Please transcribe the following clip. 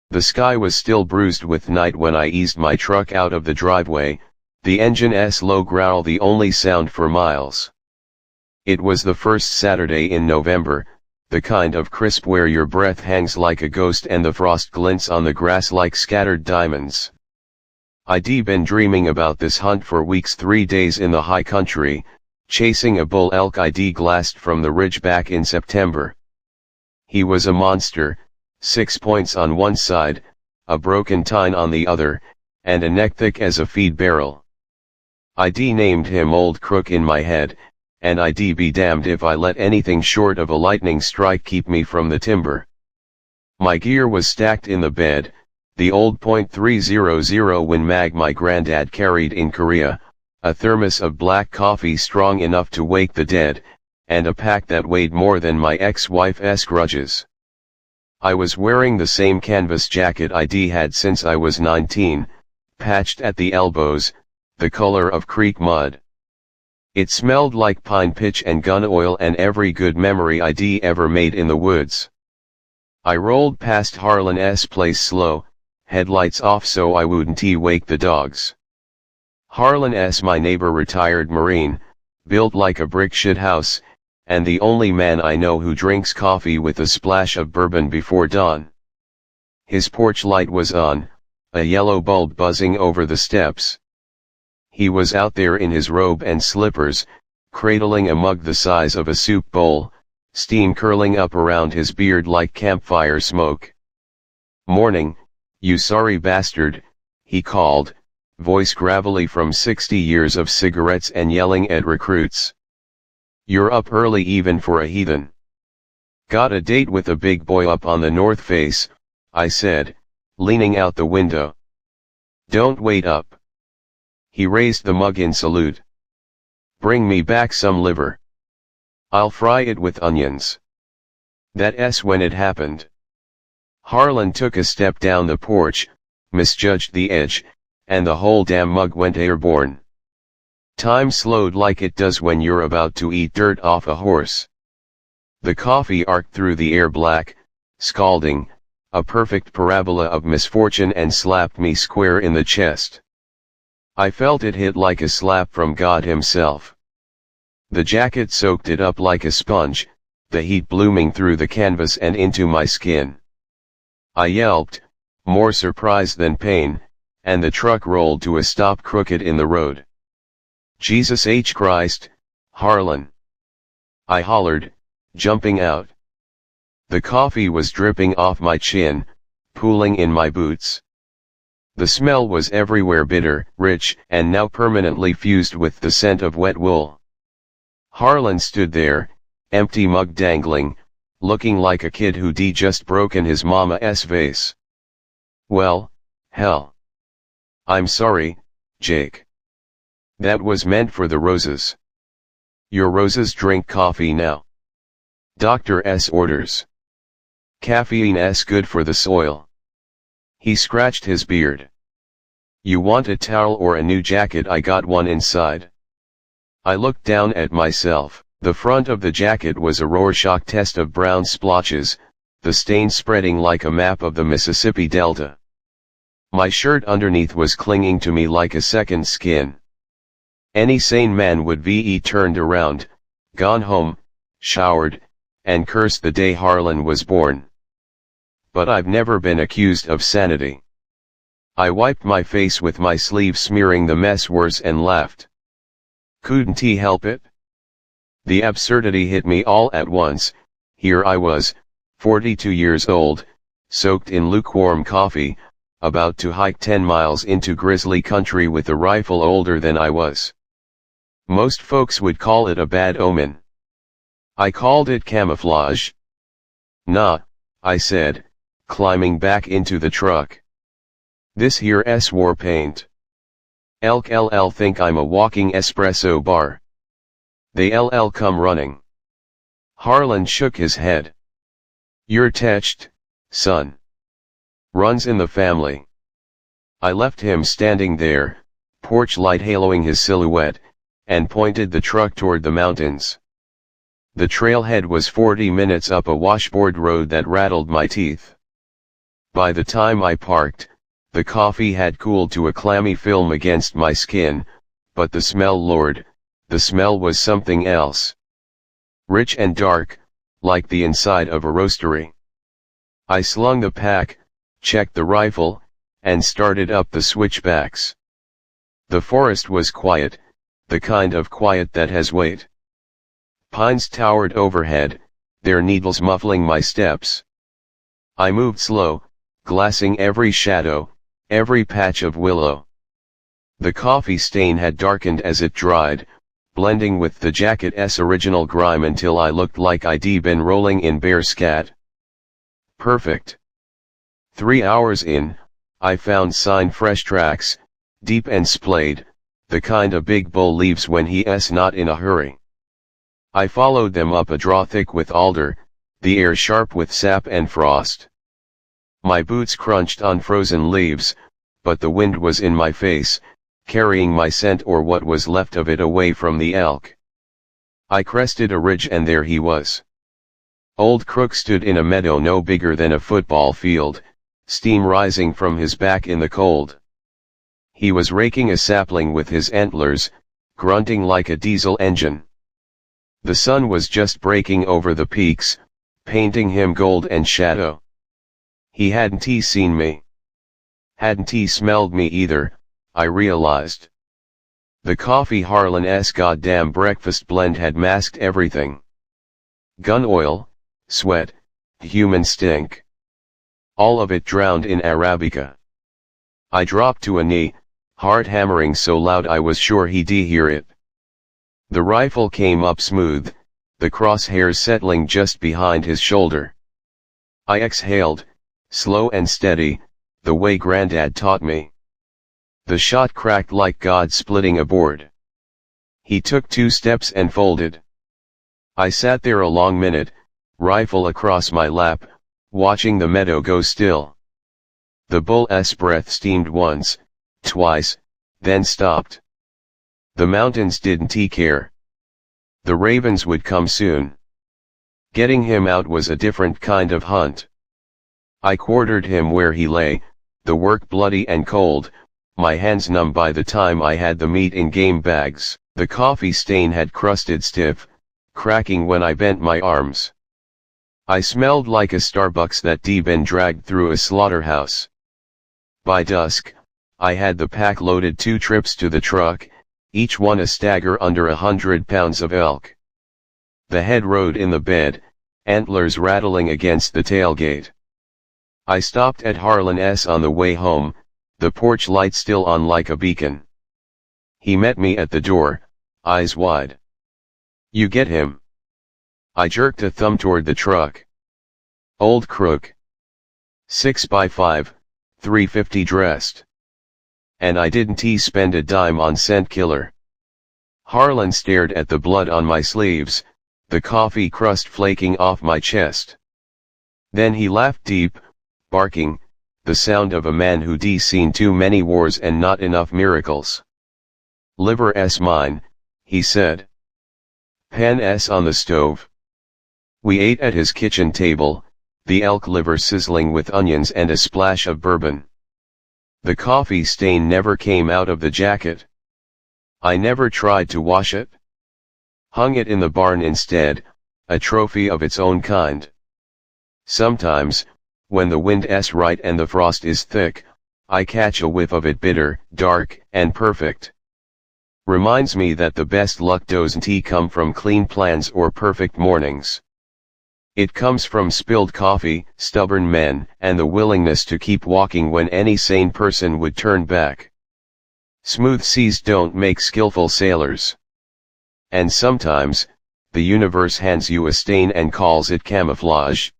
The sky was still bruised with night when I eased my truck out of the driveway, the engine's low growl the only sound for miles. It was the first Saturday in November, the kind of crisp where your breath hangs like a ghost and the frost glints on the grass like scattered diamonds. I'd been dreaming about this hunt for weeks, 3 days in the high country, chasing a bull elk I'd glassed from the ridge back in September. He was a monster, 6 points on one side, a broken tine on the other, and a neck thick as a feed barrel. I'd named him Old Crook in my head, and I'd be damned if I let anything short of a lightning strike keep me from the timber. My gear was stacked in the bed, the old .300 Win Mag my granddad carried in Korea, a thermos of black coffee strong enough to wake the dead, and a pack that weighed more than my ex-wife's grudges. I was wearing the same canvas jacket I'd had since I was 19, patched at the elbows, the color of creek mud. It smelled like pine pitch and gun oil and every good memory I'd ever made in the woods. I rolled past Harlan's place slow, headlights off so I wouldn't wake the dogs. Harlan's my neighbor, retired Marine, built like a brick shit house, and the only man I know who drinks coffee with a splash of bourbon before dawn. His porch light was on, a yellow bulb buzzing over the steps. He was out there in his robe and slippers, cradling a mug the size of a soup bowl, steam curling up around his beard like campfire smoke. "Morning, you sorry bastard," he called, voice gravelly from 60 years of cigarettes and yelling at recruits. "You're up early even for a heathen." "Got a date with a big boy up on the north face," I said, leaning out the window. "Don't wait up." He raised the mug in salute. "Bring me back some liver. I'll fry it with onions." That's when it happened. Harlan took a step down the porch, misjudged the edge, and the whole damn mug went airborne. Time slowed like it does when you're about to eat dirt off a horse. The coffee arced through the air black, scalding, a perfect parabola of misfortune, and slapped me square in the chest. I felt it hit like a slap from God himself. The jacket soaked it up like a sponge, the heat blooming through the canvas and into my skin. I yelped, more surprise than pain, and the truck rolled to a stop crooked in the road. "Jesus H. Christ, Harlan!" I hollered, jumping out. The coffee was dripping off my chin, pooling in my boots. The smell was everywhere, bitter, rich, and now permanently fused with the scent of wet wool. Harlan stood there, empty mug dangling, looking like a kid who'd just broken his mama's vase. "Well, hell. I'm sorry, Jake. That was meant for the roses. Your roses drink coffee now. Doctor's orders. Caffeine's good for the soil." He scratched his beard. "You want a towel or a new jacket? I got one inside." I looked down at myself. The front of the jacket was a Rorschach test of brown splotches, the stain spreading like a map of the Mississippi Delta. My shirt underneath was clinging to me like a second skin. Any sane man would be turned around, gone home, showered, and cursed the day Harlan was born. But I've never been accused of sanity. I wiped my face with my sleeve, smearing the mess worse, and laughed. Couldn't he help it? The absurdity hit me all at once. Here I was, 42 years old, soaked in lukewarm coffee, about to hike 10 miles into grizzly country with a rifle older than I was. Most folks would call it a bad omen. I called it camouflage. "Nah," I said, climbing back into the truck. "This here's war paint. Elk LL think I'm a walking espresso bar. They LL come running." Harlan shook his head. "You're tetched, son. Runs in the family." I left him standing there, porch light haloing his silhouette, and pointed the truck toward the mountains. The trailhead was 40 minutes up a washboard road that rattled my teeth. By the time I parked, the coffee had cooled to a clammy film against my skin, but the smell, Lord, the smell was something else. Rich and dark, like the inside of a roastery. I slung the pack, checked the rifle, and started up the switchbacks. The forest was quiet, the kind of quiet that has weight. Pines towered overhead, their needles muffling my steps. I moved slow, glassing every shadow, every patch of willow. The coffee stain had darkened as it dried, blending with the jacket's original grime until I looked like I'd been rolling in bear scat. Perfect. 3 hours in, I found sign fresh tracks, deep and splayed, the kind a big bull leaves when he's not in a hurry. I followed them up a draw thick with alder, the air sharp with sap and frost. My boots crunched on frozen leaves, but the wind was in my face, carrying my scent or what was left of it away from the elk. I crested a ridge and there he was. Old Crook stood in a meadow no bigger than a football field, steam rising from his back in the cold. He was raking a sapling with his antlers, grunting like a diesel engine. The sun was just breaking over the peaks, painting him gold and shadow. He hadn't seen me. Hadn't smelled me either, I realized. The coffee Harlan's goddamn breakfast blend had masked everything. Gun oil, sweat, human stink. All of it drowned in Arabica. I dropped to a knee, heart hammering so loud I was sure he'd hear it. The rifle came up smooth, the crosshairs settling just behind his shoulder. I exhaled, slow and steady, the way Grandad taught me. The shot cracked like God splitting a board. He took 2 steps and folded. I sat there a long minute, rifle across my lap, watching the meadow go still. The bull's breath steamed once, twice, then stopped. The mountains didn't care. The ravens would come soon. Getting him out was a different kind of hunt. I quartered him where he lay, the work bloody and cold, my hands numb by the time I had the meat in game bags. The coffee stain had crusted stiff, cracking when I bent my arms. I smelled like a Starbucks that been dragged through a slaughterhouse. By dusk, I had the pack loaded 2 trips to the truck, each one a stagger under 100 pounds of elk. The head rode in the bed, antlers rattling against the tailgate. I stopped at Harlan's on the way home, the porch light still on like a beacon. He met me at the door, eyes wide. "You get him?" I jerked a thumb toward the truck. Old Crook. 6x5, 350 dressed. And I didn't spend a dime on scent killer. Harlan stared at the blood on my sleeves, the coffee crust flaking off my chest. Then he laughed deep, barking, the sound of a man who'd seen too many wars and not enough miracles. "Liver's mine," he said. "Pan's on the stove." We ate at his kitchen table, the elk liver sizzling with onions and a splash of bourbon. The coffee stain never came out of the jacket. I never tried to wash it. Hung it in the barn instead, a trophy of its own kind. Sometimes, when the wind's right and the frost is thick, I catch a whiff of it bitter, dark, and perfect. Reminds me that the best luck doesn't come from clean plans or perfect mornings. It comes from spilled coffee, stubborn men, and the willingness to keep walking when any sane person would turn back. Smooth seas don't make skillful sailors. And sometimes, the universe hands you a stain and calls it camouflage.